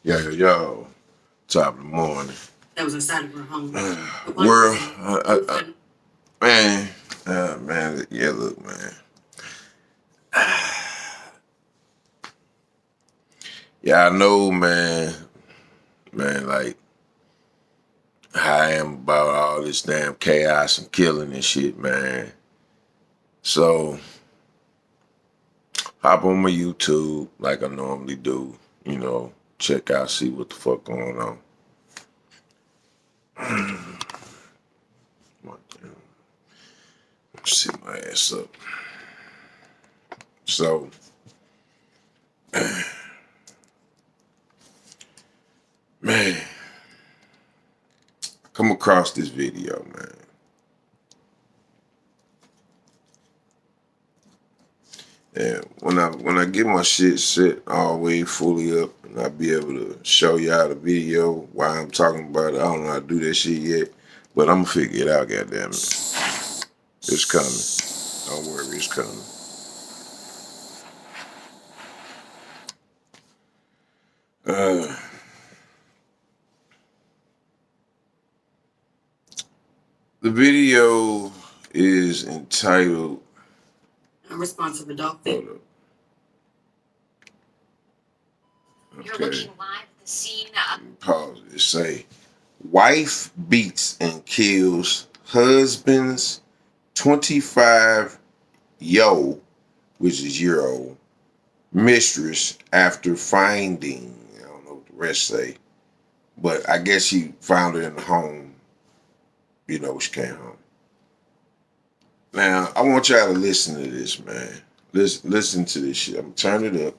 Yo, top of the morning. That was inside of her home. World, man, man, yeah, look, man. Yeah, I know, man, like, how I am about all this damn chaos and killing and shit, man. So, hop on my YouTube like I normally do, check out, see what the fuck going on. Sit my ass up. So, man, come across this video, man. And when I get my shit set all the way fully up and I be able to show y'all the video while I'm talking about it, I don't know how to do that shit yet, but I'm gonna figure it out, goddamn it. It's coming. Don't worry, it's coming. The video is entitled Unresponsive Adult. Hold up. Okay. You're looking live at the scene. Pause it. Say, wife beats and kills husband's 25 which is year old, mistress after finding, I don't know what the rest say, but I guess she found her in the home, she came home. Now, I want y'all to listen to this, man. Listen to this shit. I'm going to turn it up.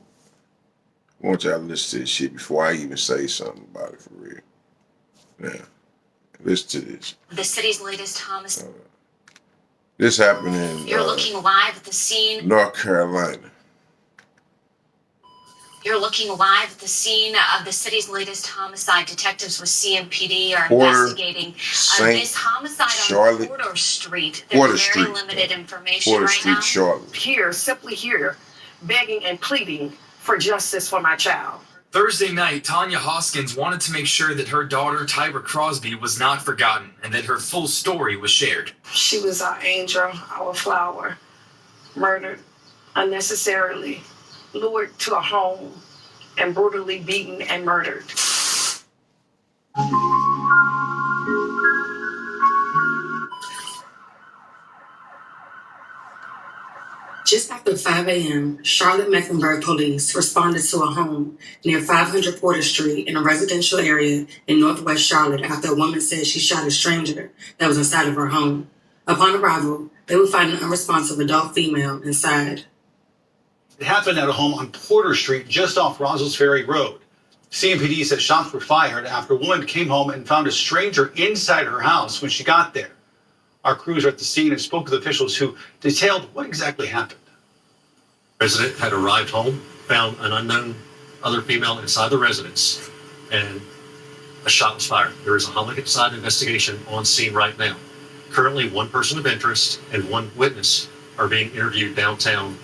I want y'all to listen to this shit before I even say something about it for real. Now, listen to this. The city's latest homicide. This happened in You're looking live at the scene. North Carolina. You're looking live at the scene of the city's latest homicide. Detectives with CMPD are investigating this homicide on Porter Street. There's very limited information right now. Charlotte. Simply here, begging and pleading for justice for my child. Thursday night, Tanya Hoskins wanted to make sure that her daughter, Tyra Crosby, was not forgotten and that her full story was shared. She was our angel, our flower, murdered unnecessarily, lured to a home, and brutally beaten and murdered. Just after 5 a.m., Charlotte-Mecklenburg police responded to a home near 500 Porter Street in a residential area in northwest Charlotte after a woman said she shot a stranger that was inside of her home. Upon arrival, they would find an unresponsive adult female inside. It happened at a home on Porter Street just off Rossell's Ferry Road. CMPD says shots were fired after a woman came home and found a stranger inside her house when she got there. Our crews are at the scene and spoke with officials who detailed what exactly happened. The resident had arrived home, found an unknown other female inside the residence, and a shot was fired. There is a homicide investigation on scene right now. Currently, one person of interest and one witness are being interviewed downtown.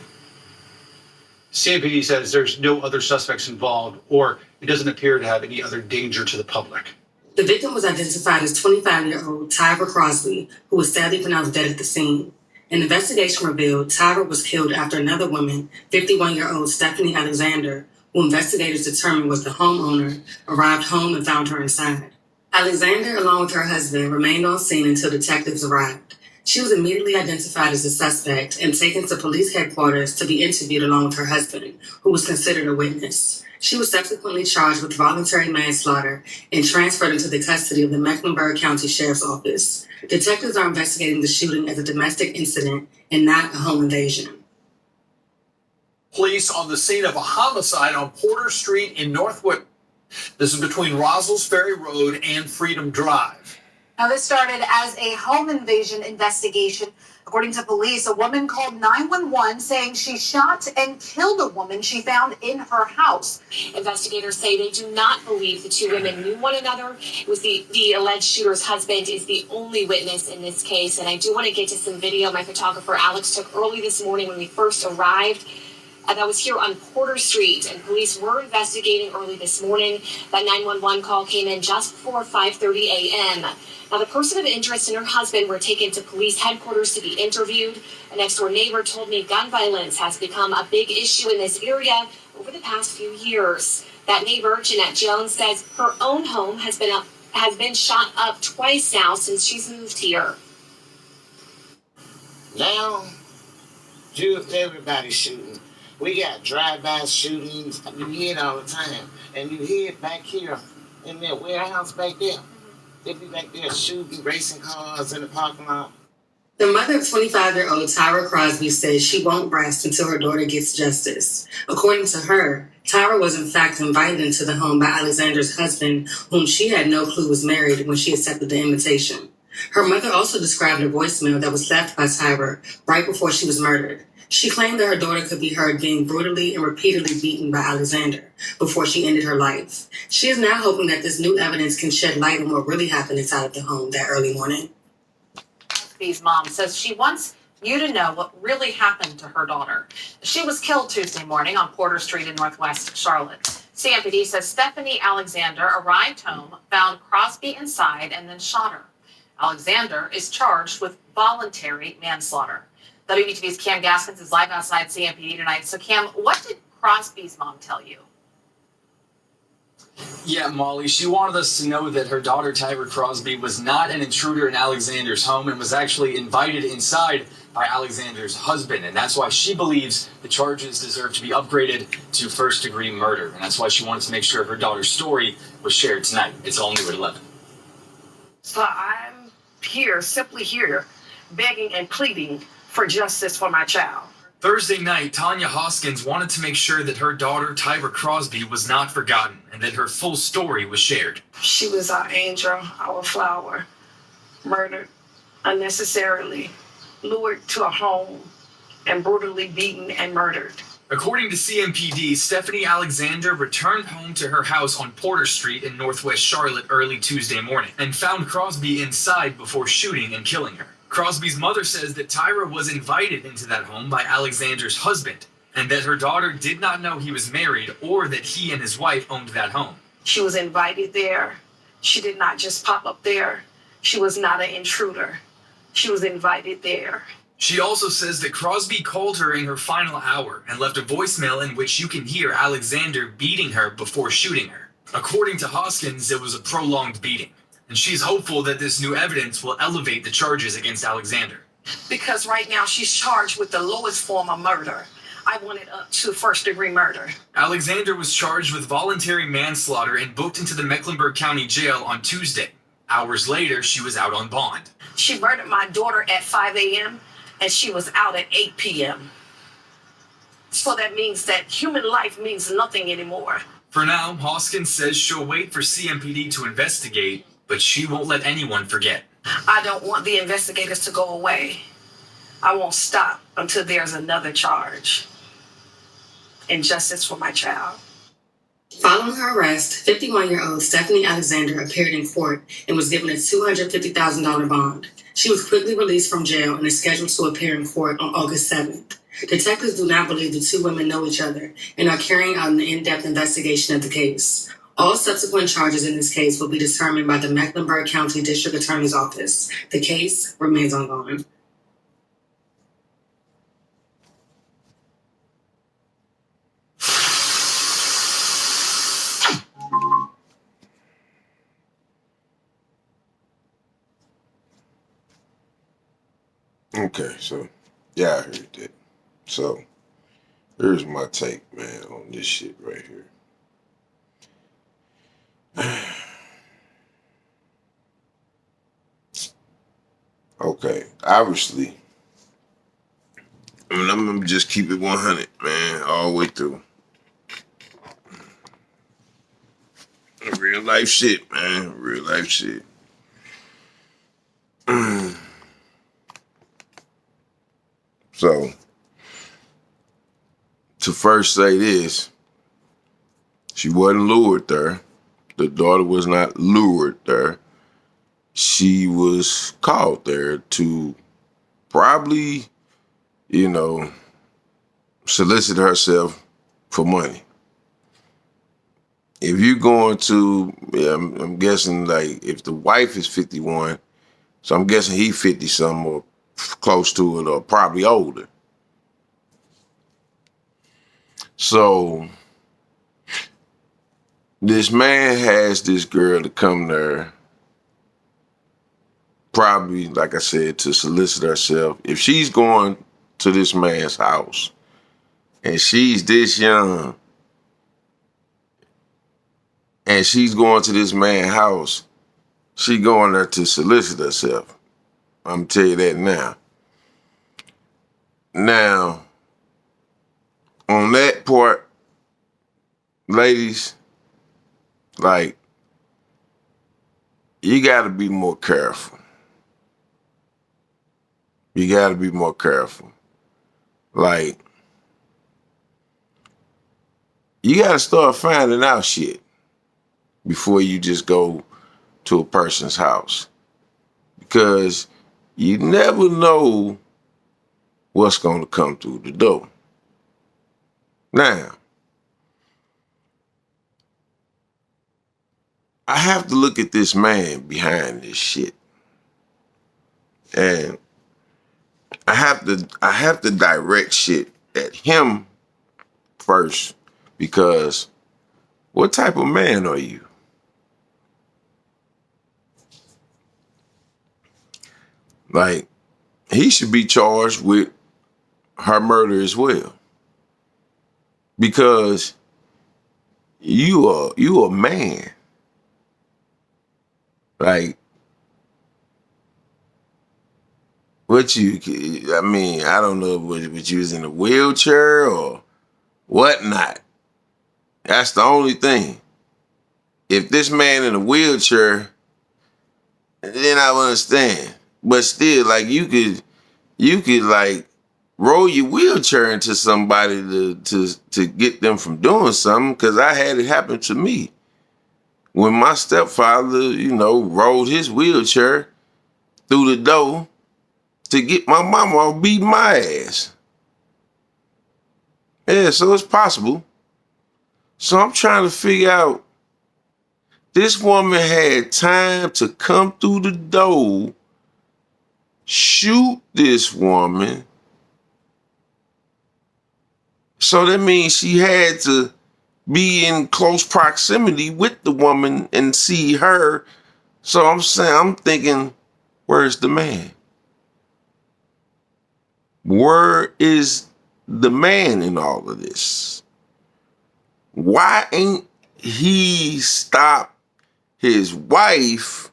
CMPD says there's no other suspects involved, or it doesn't appear to have any other danger to the public. The victim was identified as 25-year-old Tyra Crosby, who was sadly pronounced dead at the scene. An investigation revealed Tyra was killed after another woman, 51-year-old Stephanie Alexander, who investigators determined was the homeowner, arrived home and found her inside. Alexander, along with her husband, remained on scene until detectives arrived. She was immediately identified as a suspect and taken to police headquarters to be interviewed along with her husband, who was considered a witness. She was subsequently charged with voluntary manslaughter and transferred into the custody of the Mecklenburg County Sheriff's Office. Detectives are investigating the shooting as a domestic incident and not a home invasion. Police on the scene of a homicide on Porter Street in Northwood. This is between Rossell's Ferry Road and Freedom Drive. Now, this started as a home invasion investigation. According to police, a woman called 911 saying she shot and killed a woman she found in her house. Investigators say they do not believe the two women knew one another. It was the alleged shooter's husband is the only witness in this case. And I do want to get to some video my photographer Alex took early this morning when we first arrived. that was here on Porter Street, and police were investigating early this morning. That 911 call came in just before 5:30 a.m. Now, the person of interest and her husband were taken to police headquarters to be interviewed. A next-door neighbor told me gun violence has become a big issue in this area over the past few years. That neighbor, Jeanette Jones, says her own home has been shot up twice now since she's moved here. Now, just everybody shooting. We got drive-by shootings. You hear it all the time. And you hear it back here in that warehouse back there. They be back there shooting racing cars in the parking lot. The mother of 25-year-old Tyra Crosby says she won't rest until her daughter gets justice. According to her, Tyra was in fact invited into the home by Alexander's husband, whom she had no clue was married when she accepted the invitation. Her mother also described a voicemail that was left by Tyra right before she was murdered. She claimed that her daughter could be heard being brutally and repeatedly beaten by Alexander before she ended her life. She is now hoping that this new evidence can shed light on what really happened inside of the home that early morning. Crosby's mom says she wants you to know what really happened to her daughter. She was killed Tuesday morning on Porter Street in Northwest Charlotte. CMPD says Stephanie Alexander arrived home, found Crosby inside, and then shot her. Alexander is charged with voluntary manslaughter. WBTV's Cam Gaskins is live outside CMPD tonight. So, Cam, what did Crosby's mom tell you? Yeah, Molly, she wanted us to know that her daughter, Tyra Crosby, was not an intruder in Alexander's home and was actually invited inside by Alexander's husband. And that's why she believes the charges deserve to be upgraded to first-degree murder. And that's why she wanted to make sure her daughter's story was shared tonight. It's all new at 11. So I'm here, simply here, begging and pleading for justice for my child. Thursday night, Tanya Hoskins wanted to make sure that her daughter, Tyra Crosby, was not forgotten and that her full story was shared. She was our angel, our flower, murdered unnecessarily, lured to a home, and brutally beaten and murdered. According to CMPD, Stephanie Alexander returned home to her house on Porter Street in Northwest Charlotte early Tuesday morning and found Crosby inside before shooting and killing her. Crosby's mother says that Tyra was invited into that home by Alexander's husband and that her daughter did not know he was married or that he and his wife owned that home. She was invited there. She did not just pop up there. She was not an intruder. She was invited there. She also says that Crosby called her in her final hour and left a voicemail in which you can hear Alexander beating her before shooting her. According to Hoskins, it was a prolonged beating, and she's hopeful that this new evidence will elevate the charges against Alexander. Because right now she's charged with the lowest form of murder. I want it up to first-degree murder. Alexander was charged with voluntary manslaughter and booked into the Mecklenburg County Jail on Tuesday. Hours later, she was out on bond. She murdered my daughter at 5 a.m. and she was out at 8 p.m. So that means that human life means nothing anymore. For now, Hoskins says she'll wait for CMPD to investigate, but she won't let anyone forget. I don't want the investigators to go away. I won't stop until there's another charge. And justice for my child. Following her arrest, 51-year-old Stephanie Alexander appeared in court and was given a $250,000 bond. She was quickly released from jail and is scheduled to appear in court on August 7th. Detectives do not believe the two women know each other and are carrying out an in-depth investigation of the case. All subsequent charges in this case will be determined by the Mecklenburg County District Attorney's Office. The case remains ongoing. Okay, so yeah, I heard that. So here's my take, man, on this shit right here. Okay, obviously, I'm gonna just keep it 100, man, all the way through. Real life shit, man, real life shit. So, to first say this, she wasn't lured there. The daughter was not lured there. She was called there to probably, solicit herself for money. If you're going to, I'm guessing like if the wife is 51, so I'm guessing he 50 something or close to it or probably older. So this man has this girl to come there, probably, like I said, to solicit herself. If she's going to this man's house and she's this young and she's going to this man's house, she going there to solicit herself. I'm tell you that now. Now, on that part, ladies, like, you got to be more careful. You got to be more careful. Like, you got to start finding out shit before you just go to a person's house. Because you never know what's going to come through the door. Now, I have to look at this man behind this shit. And I have to direct shit at him first, because what type of man are you? Like, he should be charged with her murder as well. Because you a man. Like, I don't know what you was in a wheelchair or whatnot. That's the only thing. If this man in a wheelchair, then I understand. But still, like, you could like roll your wheelchair into somebody to get them from doing something, because I had it happen to me. When my stepfather, rolled his wheelchair through the door to get my mama off beating my ass. Yeah, so it's possible. So I'm trying to figure out, this woman had time to come through the door, shoot this woman. So that means she had to be in close proximity with the woman and see her. So I'm thinking, where's the man? Where is the man in all of this? Why ain't he stopped his wife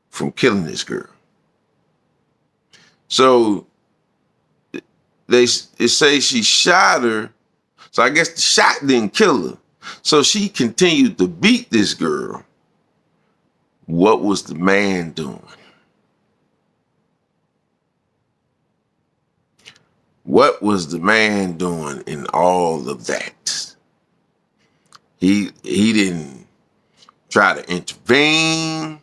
from killing this girl? So they say she shot her. So I guess the shot didn't kill her. So she continued to beat this girl. What was the man doing? What was the man doing in all of that? He didn't try to intervene.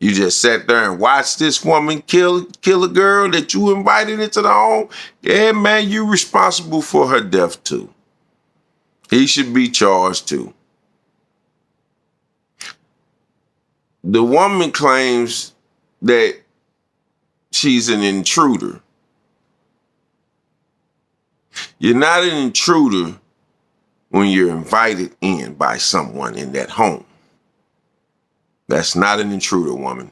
You just sat there and watched this woman kill a girl that you invited into the home. Yeah, man, you're responsible for her death too. He should be charged too. The woman claims that she's an intruder. You're not an intruder when you're invited in by someone in that home. That's not an intruder, woman.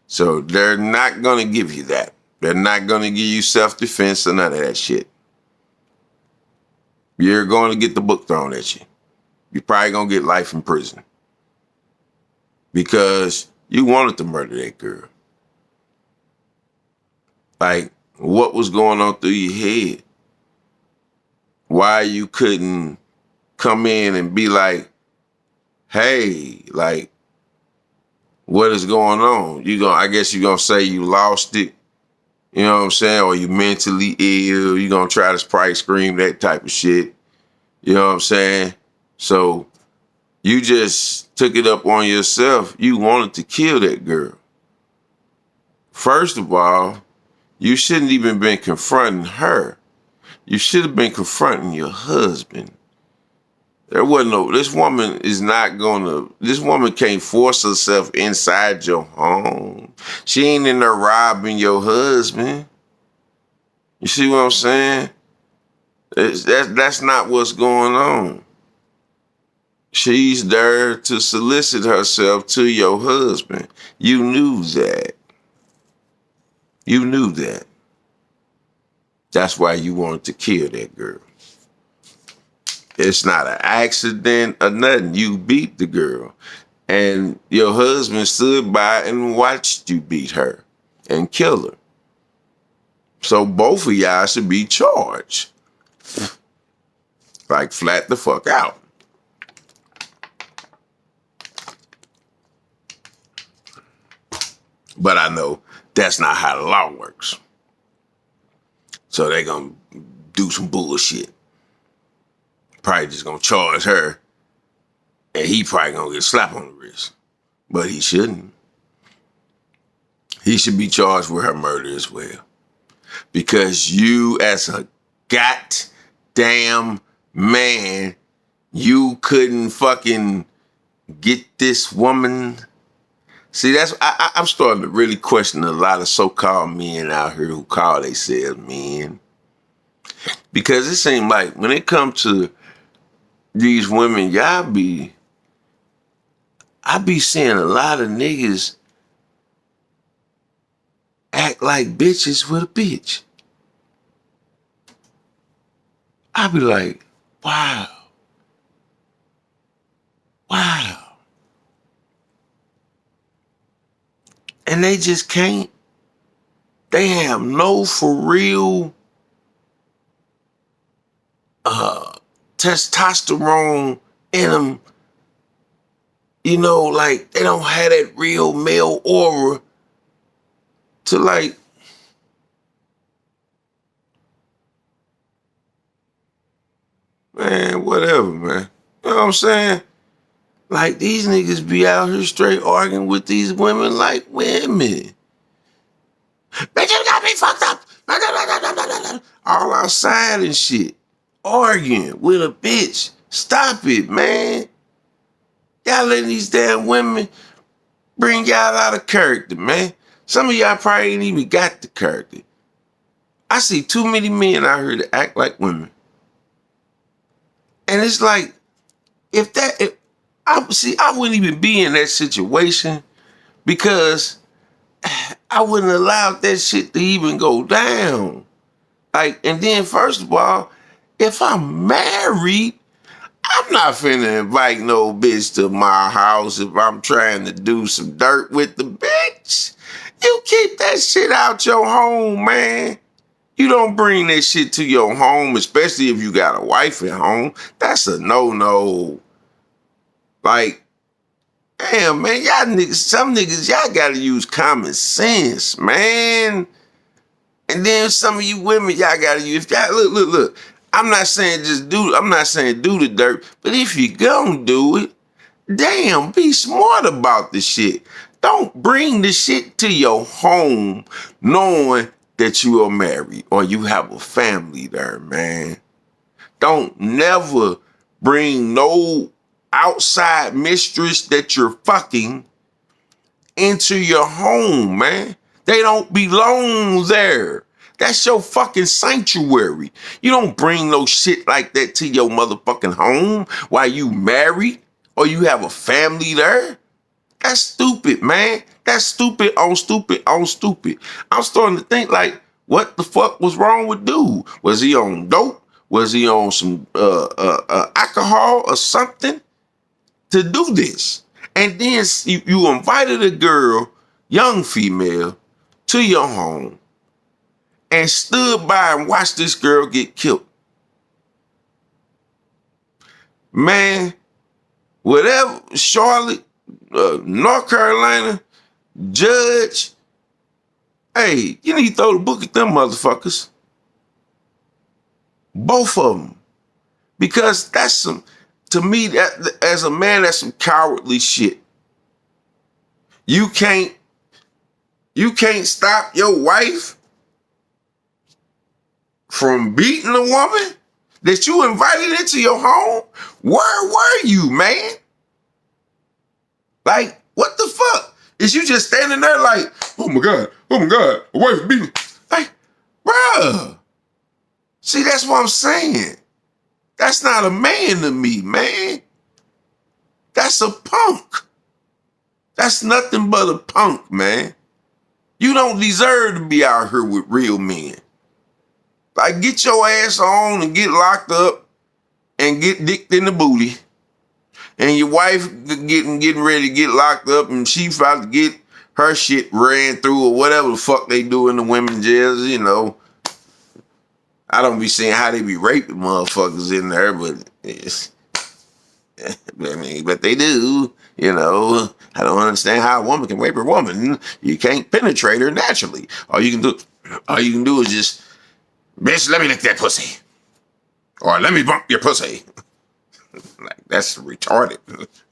So they're not going to give you that. They're not going to give you self-defense or none of that shit. You're going to get the book thrown at you. You're probably going to get life in prison. Because you wanted to murder that girl. Like, what was going on through your head? Why you couldn't come in and be like, hey, like, what is going on? I guess you're going to say you lost it. You know what I'm saying? Or you mentally ill. You're going to try to probably scream that type of shit. You know what I'm saying? So you just took it up on yourself. You wanted to kill that girl. First of all, you shouldn't even been confronting her. You should have been confronting your husband. There wasn't no, this woman can't force herself inside your home. She ain't in there robbing your husband. You see what I'm saying? That's not what's going on. She's there to solicit herself to your husband. You knew that. You knew that. That's why you wanted to kill that girl. It's not an accident or nothing. You beat the girl. And your husband stood by and watched you beat her and kill her. So both of y'all should be charged. Like flat the fuck out. But I know that's not how the law works. So they gonna do some bullshit. Probably just gonna charge her. And he probably gonna get slapped on the wrist. But he shouldn't. He should be charged with her murder as well. Because you as a goddamn man, you couldn't fucking get this woman. See, I'm starting to really question a lot of so-called men out here who call themselves men. Because it seems like when it comes to these women, I be seeing a lot of niggas act like bitches with a bitch. I be like, wow. And they just can't. They have no for real testosterone in them. You know, like they don't have that real male aura to like, man, whatever, man. You know what I'm saying? Like these niggas be out here straight arguing with these women like women. Bitch, you got me fucked up. All outside and shit. Arguing with a bitch. Stop it, man. Y'all letting these damn women bring y'all out of character, man. Some of y'all probably ain't even got the character. I see too many men out here that act like women. And it's like, I wouldn't even be in that situation because I wouldn't allow that shit to even go down. Like, and then first of all, if I'm married, I'm not finna invite no bitch to my house if I'm trying to do some dirt with the bitch. You keep that shit out your home, man. You don't bring that shit to your home, especially if you got a wife at home. That's a no-no. Like, damn, man, some niggas, y'all gotta use common sense, man. And then some of you women, y'all gotta use, look. I'm not saying do the dirt, but if you gonna do it, damn, be smart about the shit. Don't bring the shit to your home knowing that you are married or you have a family there, man. Don't never bring no outside mistress that you're fucking into your home, man. They don't belong there. That's your fucking sanctuary. You don't bring no shit like that to your motherfucking home while you married or you have a family there. That's stupid, man. That's stupid on stupid on stupid. I'm starting to think like, what the fuck was wrong with dude? Was he on dope? Was he on some alcohol or something to do this? And then you invited a girl, young female, to your home and stood by and watched this girl get killed. Man, whatever, Charlotte, North Carolina, judge, hey, you need to throw the book at them motherfuckers. Both of them. Because that's to me, that, as a man, that's some cowardly shit. You can't stop your wife from beating a woman that you invited into your home? Where were you, man? Like, what the fuck? Is you just standing there like, oh my God, a wife beat me. Like, bruh. See, that's what I'm saying. That's not a man to me, man. That's a punk. That's nothing but a punk, man. You don't deserve to be out here with real men. Like, get your ass on and get locked up and get dicked in the booty. And your wife getting ready to get locked up and she about to get her shit ran through or whatever the fuck they do in the women's jails, you know. I don't be seeing how they be raping motherfuckers in there, but but they do, you know. I don't understand how a woman can rape a woman. You can't penetrate her naturally. All you can do is just, bitch, let me lick that pussy. Or let me bump your pussy. Like, that's retarded.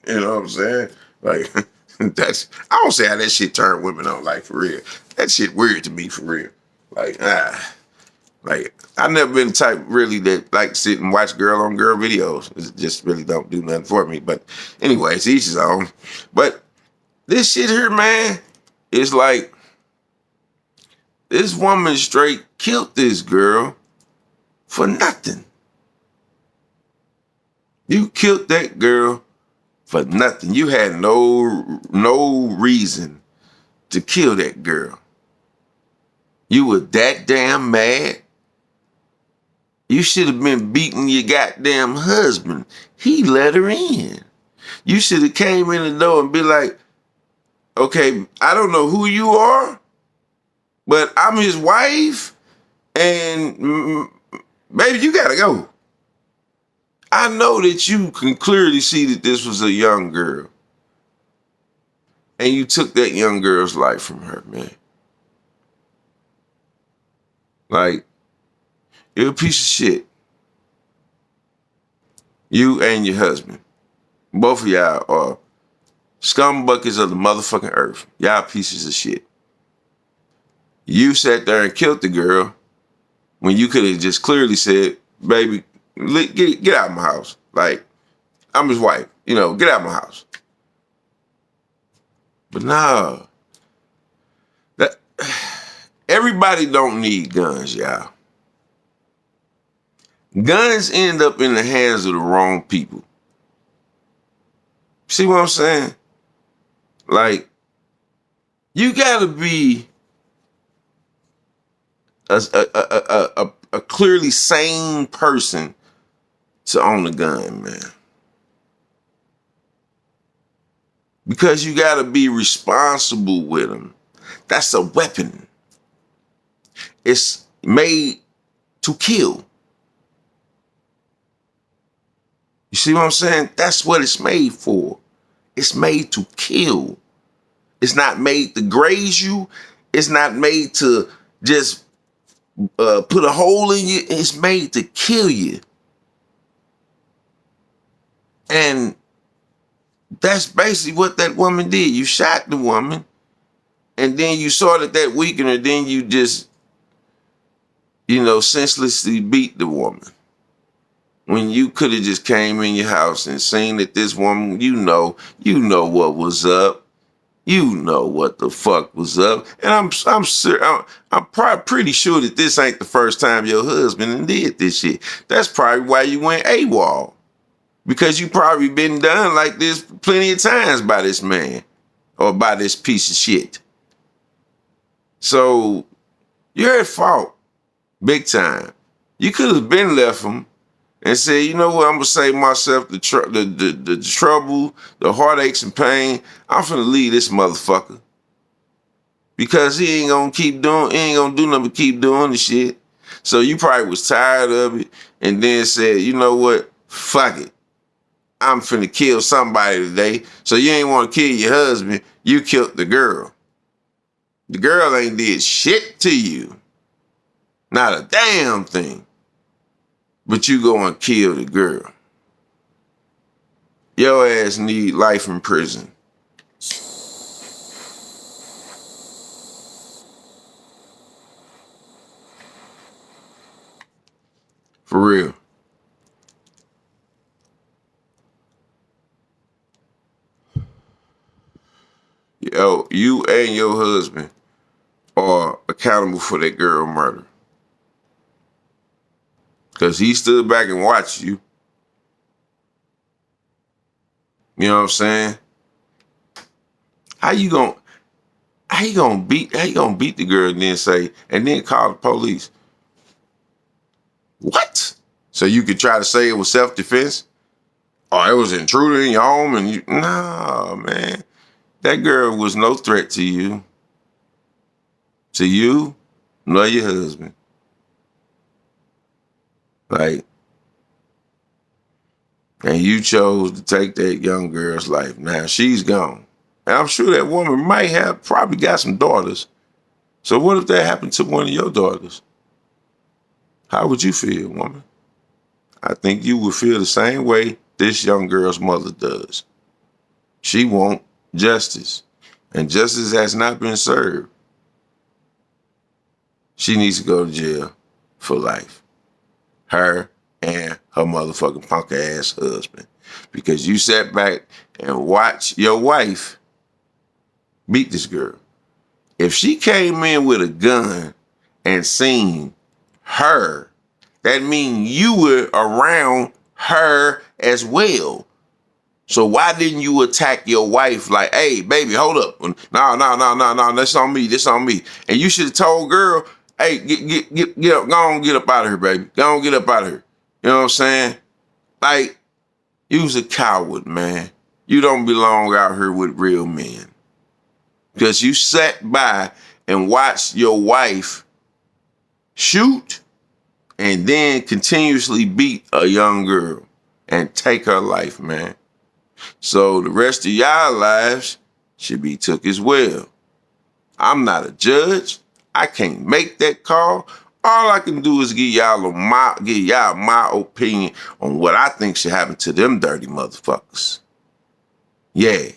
You know what I'm saying? Like, I don't see how that shit turn women on, like, for real. That shit weird to me, for real. Like, I've never been the type really that like sit and watch girl on girl videos. It just really don't do nothing for me. But anyways, each his own. But this shit here, man, is like, this woman straight killed this girl for nothing. You killed that girl for nothing. You had no reason to kill that girl. You were that damn mad. You should have been beating your goddamn husband. He let her in. You should have came in the door and be like, okay, I don't know who you are, but I'm his wife, and baby, you gotta go. I know that you can clearly see that this was a young girl, and you took that young girl's life from her, man. Like, you're a piece of shit. You and your husband. Both of y'all are scumbuckets of the motherfucking earth. Y'all pieces of shit. You sat there and killed the girl when you could have just clearly said, baby, get out of my house. Like, I'm his wife. You know, get out of my house. But nah. Everybody don't need guns, y'all. Guns end up in the hands of the wrong people. See what I'm saying? Like, you gotta be a clearly sane person to own a gun, man. Because you gotta be responsible with them. That's a weapon. It's made to kill. You see what I'm saying? That's what it's made for. It's made to kill. It's not made to graze you. It's not made to just put a hole in you. It's made to kill you. And that's basically what that woman did. You shot the woman, and then you saw that weakened her, then you just, senselessly beat the woman. When you could have just came in your house and seen that this woman, you know what was up. You know what the fuck was up. And I'm probably pretty sure that this ain't the first time your husband did this shit. That's probably why you went AWOL. Because you probably been done like this plenty of times by this man or by this piece of shit. So you're at fault, big time. You could have been left him and said, you know what, I'm gonna save myself the trouble, the heartaches and pain. I'm finna leave this motherfucker because he ain't gonna do nothing but keep doing the shit. So you probably was tired of it and then said, you know what, fuck it. I'm finna kill somebody today. So you ain't want to kill your husband. You killed the girl. The girl ain't did shit to you. Not a damn thing. But you go and kill the girl. Your ass need life in prison. For real. Yo, you and your husband are accountable for that girl murder. Because he stood back and watched you. You know what I'm saying? How you gonna beat the girl and then call the police? What? So you could try to say it was self-defense? Or it was an intruder in your home and you, nah, man. That girl was no threat to you. To you, nor your husband. Like, and you chose to take that young girl's life. Now she's gone. And I'm sure that woman might have probably got some daughters. So what if that happened to one of your daughters? How would you feel, woman? I think you would feel the same way this young girl's mother does. She wants justice. And justice has not been served. She needs to go to jail for life. Her and her motherfucking punk ass husband. Because you sat back and watched your wife beat this girl. If she came in with a gun and seen her, that means you were around her as well. So why didn't you attack your wife like, hey, baby, hold up. No, that's on me, this on me. And you should have told girl, hey, get up, go on, get up out of here, baby. Go on, get up out of here. You know what I'm saying? Like, you was a coward, man. You don't belong out here with real men. Because you sat by and watched your wife shoot and then continuously beat a young girl and take her life, man. So the rest of y'all lives should be took as well. I'm not a judge. I can't make that call. All I can do is give y'all my opinion on what I think should happen to them dirty motherfuckers. Yeah.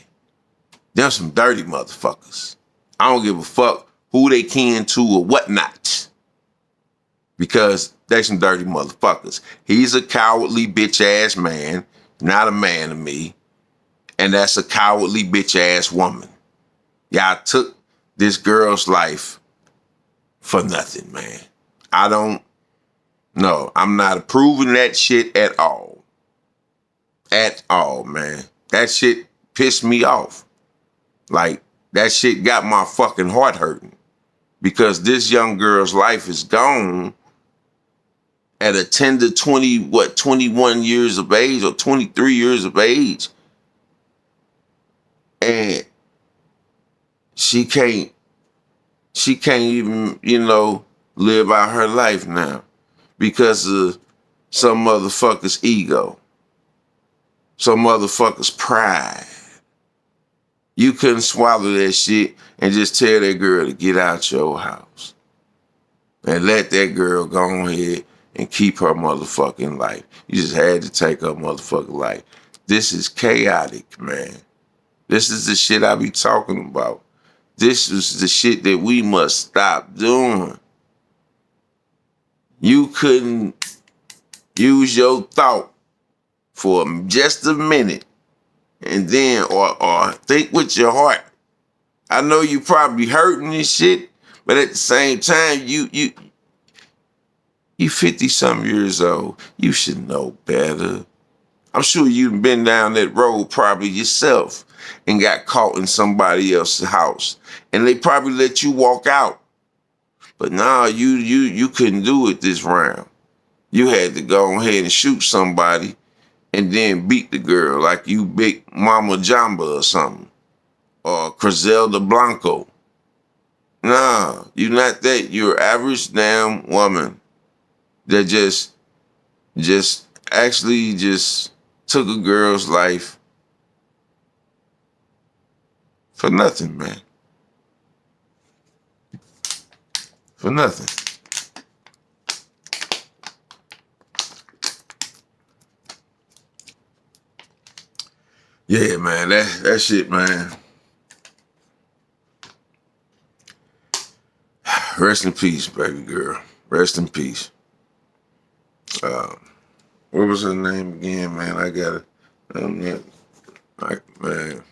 Them some dirty motherfuckers. I don't give a fuck who they kin to or whatnot. Because they some dirty motherfuckers. He's a cowardly bitch ass man, not a man to me. And that's a cowardly bitch ass woman. Y'all took this girl's life for nothing, man. I'm not approving that shit at all. At all, man. That shit pissed me off. Like, that shit got my fucking heart hurting. Because this young girl's life is gone at a 10 to 21 years of age or 23 years of age. And she can't even, live out her life now because of some motherfucker's ego, some motherfucker's pride. You couldn't swallow that shit and just tell that girl to get out your house and let that girl go ahead and keep her motherfucking life. You just had to take her motherfucking life. This is chaotic, man. This is the shit I be talking about. This is the shit that we must stop doing. You couldn't use your thought for just a minute and then, or think with your heart. I know you probably hurting this shit, but at the same time, you 50-something years old. You should know better. I'm sure you've been down that road probably yourself and got caught in somebody else's house. And they probably let you walk out. But nah, you couldn't do it this round. You had to go ahead and shoot somebody and then beat the girl like you Big Mama Jamba or something. Or Criselda Blanco. Nah, you're not that. You're an average damn woman that just took a girl's life for nothing, man. For nothing. Yeah, man, that shit, man. Rest in peace, baby girl. Rest in peace. What was her name again, man? I got it. I'm not, like, man.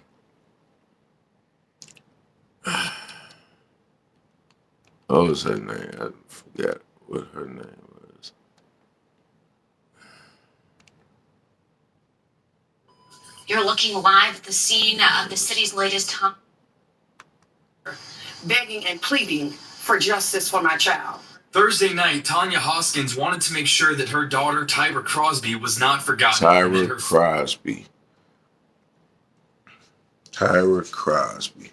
What was her name? I forgot what her name was. You're looking live at the scene of the city's latest begging and pleading for justice for my child. Thursday night, Tanya Hoskins wanted to make sure that her daughter, Tyra Crosby, was not forgotten. Tyra Crosby. Tyra Crosby.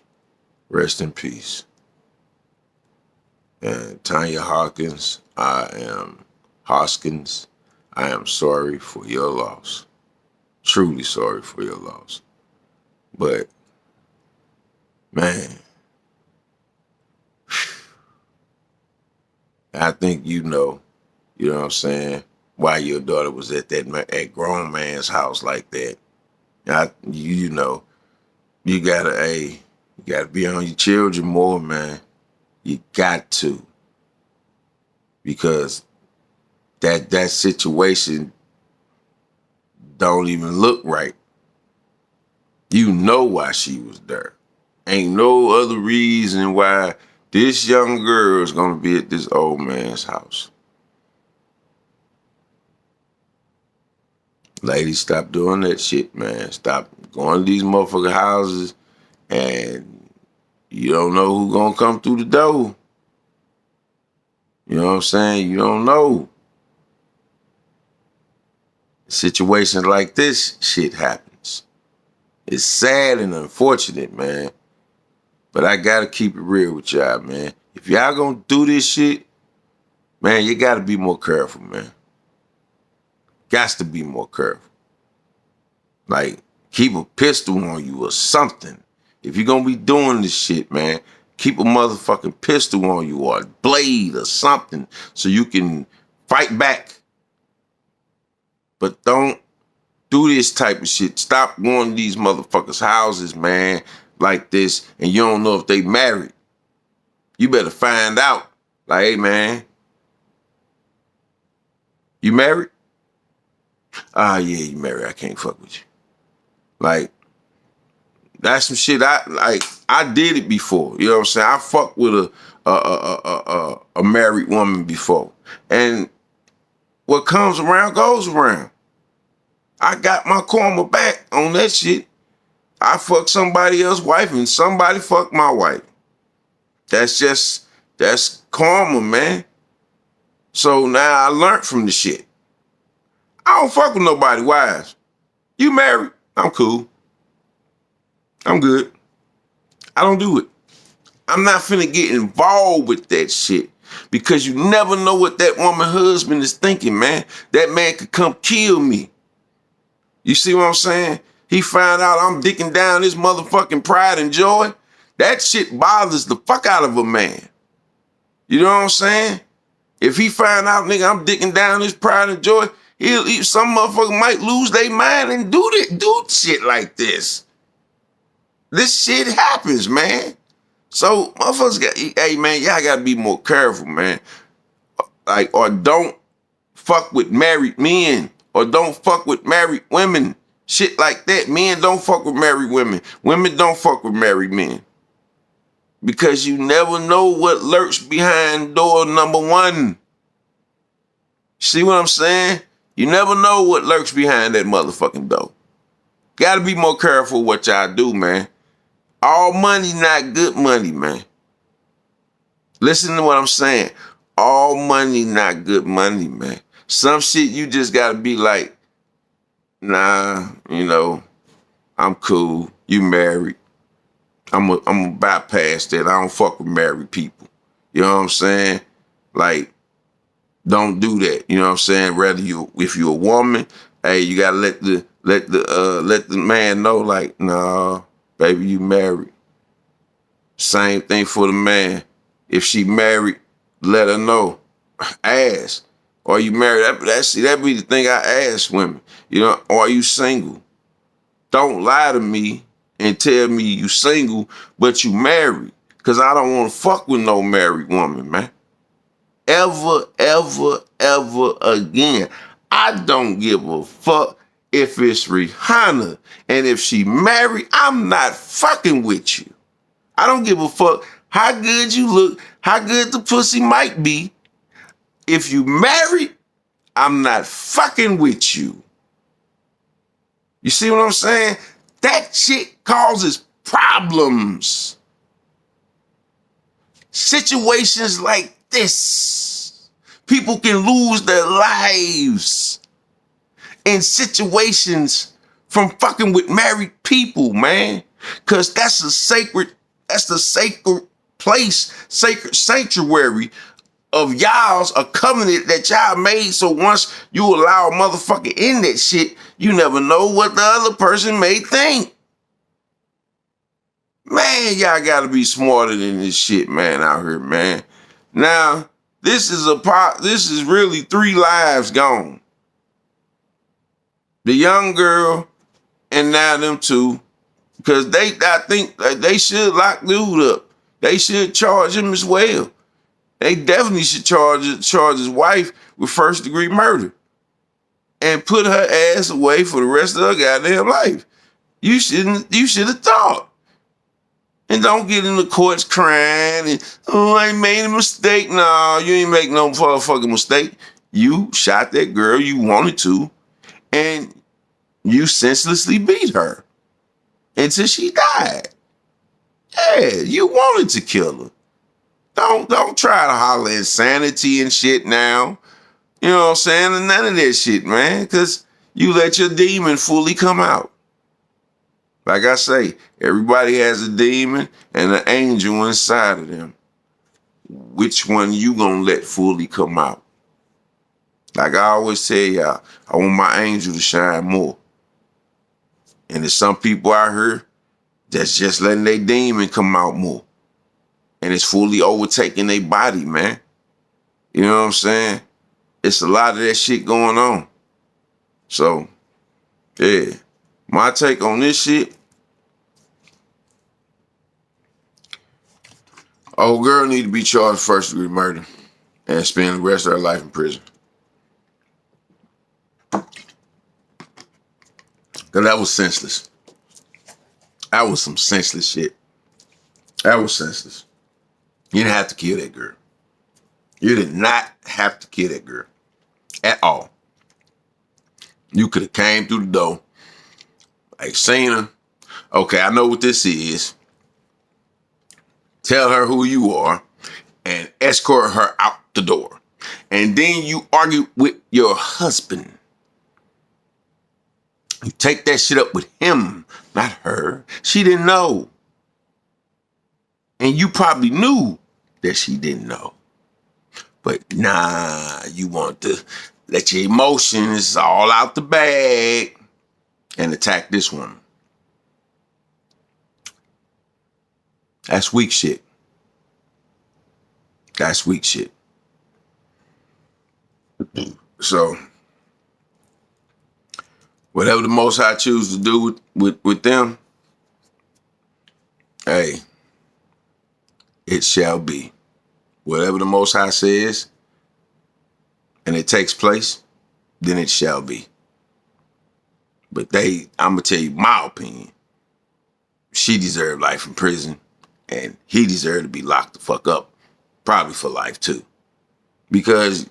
Rest in peace. And Tanya Hoskins, I am sorry for your loss. Truly sorry for your loss. But, man, I think you know what I'm saying, why your daughter was at that grown man's house like that. You know, you gotta be on your children more, man. You got to. Because that situation don't even look right. You know why she was there. Ain't no other reason why this young girl is gonna be at this old man's house. Ladies, stop doing that shit, man. Stop going to these motherfucking houses and you don't know who gonna come through the door. You know what I'm saying? You don't know. Situations like this, shit happens. It's sad and unfortunate, man. But I gotta keep it real with y'all, man. If y'all gonna do this shit, man, you gotta be more careful, man. Gots to be more careful. Like, keep a pistol on you or something. If you're gonna be doing this shit, man, keep a motherfucking pistol on you or a blade or something so you can fight back. But don't do this type of shit. Stop going to these motherfuckers' houses, man, like this, and you don't know if they married. You better find out. Like, hey, man, you married? Ah, yeah, you married. I can't fuck with you. Like, that's some shit I did it before. You know what I'm saying? I fucked with a married woman before. And what comes around goes around. I got my karma back on that shit. I fucked somebody else's wife and somebody fucked my wife. That's karma, man. So now I learned from the shit. I don't fuck with nobody wives. You married? I'm cool. I'm good. I don't do it. I'm not finna get involved with that shit because you never know what that woman's husband is thinking, man. That man could come kill me. You see what I'm saying? He found out I'm dicking down his motherfucking pride and joy. That shit bothers the fuck out of a man. You know what I'm saying? If he find out, nigga, I'm dicking down his pride and joy, some motherfucker might lose their mind and do shit like this. This shit happens, man. So motherfuckers hey man, y'all gotta be more careful, man. Like, or don't fuck with married men, or don't fuck with married women. Shit like that. Men don't fuck with married women. Women don't fuck with married men. Because you never know what lurks behind door number one. See what I'm saying? You never know what lurks behind that motherfucking door. Gotta be more careful what y'all do, man. All money not good money, man. Listen to what I'm saying. All money not good money, man. Some shit you just gotta be like, nah, you know, I'm cool. You married. I'm gonna bypass that. I don't fuck with married people. You know what I'm saying? Like, don't do that. You know what I'm saying? Rather if you're a woman, hey, you gotta let the man know, like, nah, baby, you married. Same thing for the man. If she married, let her know. Ask. Are you married? That be the thing I ask women. You know, are you single? Don't lie to me and tell me you single, but you married. Because I don't want to fuck with no married woman, man. Ever, ever, ever again. I don't give a fuck if it's Rihanna. And if she married, I'm not fucking with you. I don't give a fuck how good you look, how good the pussy might be. If you married, I'm not fucking with you. You see what I'm saying? That shit causes problems. Situations like this, people can lose their lives in situations from fucking with married people, man. Cause that's the sacred place, sacred sanctuary of y'all's, a covenant that y'all made. So once you allow a motherfucker in that shit, you never know what the other person may think. Man, y'all gotta be smarter than this shit, man, out here, man. Now, this is really 3 lives gone. The young girl and now them 2, because I think they should lock dude up. They should charge him as well. They definitely should charge his wife with 1st-degree murder and put her ass away for the rest of her goddamn life. You should have thought. And don't get in the courts crying and, oh, I made a mistake. No, you ain't make no motherfucking mistake. You shot that girl you wanted to, and you senselessly beat her until she died. Yeah, you wanted to kill her. Don't try to holler insanity and shit now. You know what I'm saying? And none of that shit, man, because you let your demon fully come out. Like I say, everybody has a demon and an angel inside of them. Which one you gonna let fully come out? Like I always tell y'all, I want my angel to shine more. And there's some people out here that's just letting their demon come out more. And it's fully overtaking their body, man. You know what I'm saying? It's a lot of that shit going on. So, yeah. My take on this shit, old girl need to be charged 1st-degree murder and spend the rest of her life in prison. Because that was senseless. That was some senseless shit. That was senseless. You didn't have to kill that girl. You did not have to kill that girl. At all. You could have came through the door, like seen her. Okay, I know what this is. Tell her who you are and escort her out the door. And then you argue with your husband. You take that shit up with him, not her. She didn't know. And you probably knew that she didn't know. But nah, you want to let your emotions all out the bag and attack this woman. That's weak shit. That's weak shit. So, whatever the Most High choose to do with them, hey, it shall be. Whatever the Most High says, and it takes place, then it shall be. But I'm going to tell you my opinion. She deserved life in prison, and he deserved to be locked the fuck up, probably for life too. Because,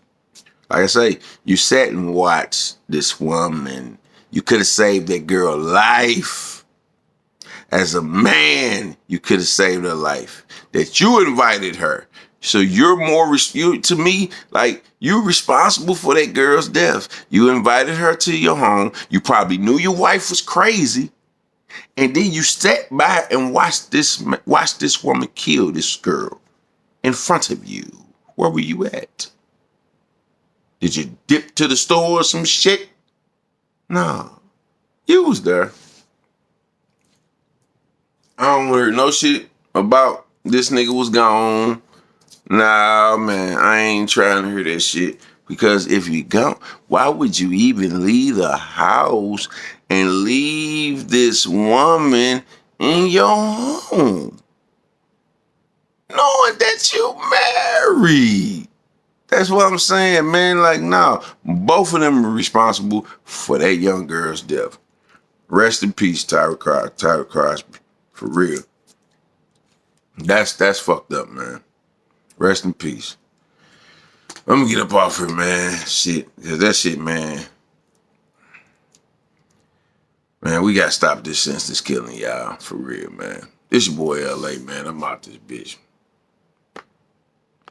like I say, you sat and watched this woman. You could have saved that girl life. As a man, you could have saved her life. That you invited her. So you're to me, like, you're responsible for that girl's death. You invited her to your home. You probably knew your wife was crazy. And then you sat by and watched this woman kill this girl in front of you. Where were you at? Did you dip to the store or some shit? No. You was there. I don't hear no shit about this nigga was gone. Nah, man, I ain't trying to hear that shit. Because if you gone, why would you even leave the house and leave this woman in your home? Knowing that you married. That's what I'm saying, man. Like, no, both of them are responsible for that young girl's death. Rest in peace, Tyra Crosby. For real. That's fucked up, man. Rest in peace. I'm gonna get up off here, man. Shit. Cause that shit, man. Man, we gotta stop this senseless killing, y'all. For real, man. This your boy LA, man. I'm out this bitch.